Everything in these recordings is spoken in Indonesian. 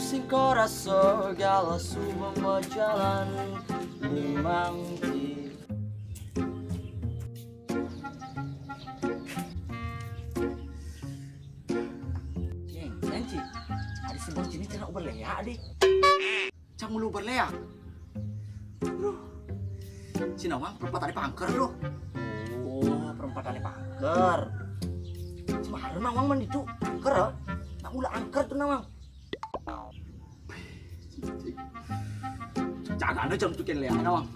Sing coração gala suba majalan limang di. Janji, ada sebuah jenis cina berleak adi. Cang mulu berleak. Loh, si Nawang perempatan pangker loh. Oh, perempatan pangker. Cuma ada Nawang man itu pangker. Nak mula angker tuh Nawang. Jangan ada jam tukin Lea Nawang.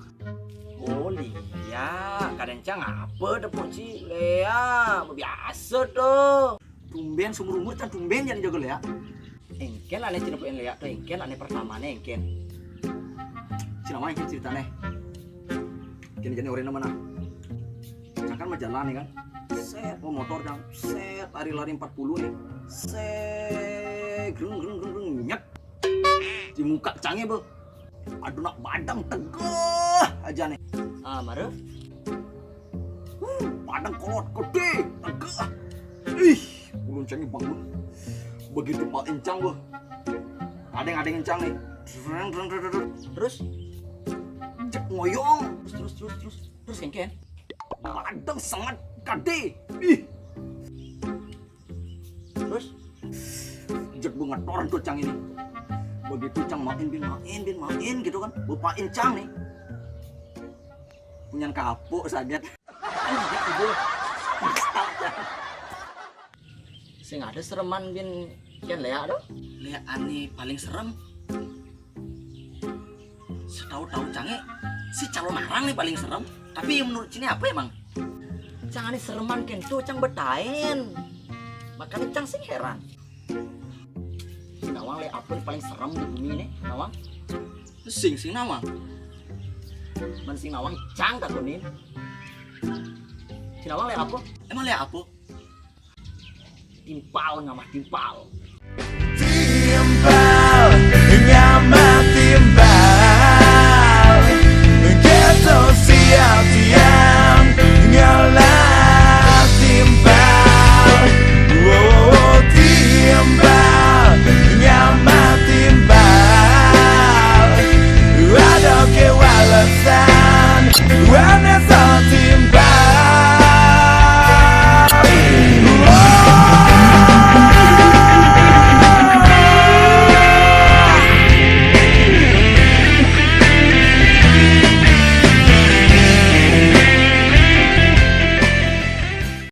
Oh Lea, kadang cang apa dapur si Lea, biasa tuh. Tumben seumur umur kan tumben jadi jago Lea. Engken aneh cina puin Lea tuh engken aneh pertama nih engken. Cina mah engken cerita nih. Gini orang mana? Cang kan majalah nih kan. Set, motor cang. Set, lari-lari 40 nih. Set, grung nyet. Di muka cangnya bu. Aduh nak badang tegah aja nih. Ah, marah? Badang kolot gede, tegah. Ih, ulun cangnya bangun. Begitu pak encang bu. Ada yang encang nih. Terus cek ngoyong. Terus kengken. Badang sangat gede. Ih. Terus cek bunga toran tuh cang ini. Begitu cang main gitu kan, bapak encang nih punya kapuk saja. Sing ada sereman bin kian Lea doh. Lea ani paling serem. Setahu-tahu cange si calon narang nih paling serem. Tapi menurut sini apa emang? Cang ani sereman kento cang betain. Makanya cang sing heran. Nawang le apa paling serem di bumi ini Nawang? Sing Nawang. Man sing Nawang cang tak kunin. Si Nawang le apa? Emang le apa? Timpal ngamah timpal. Timpal ngamah timpal. Gitu siap-siap ngalah.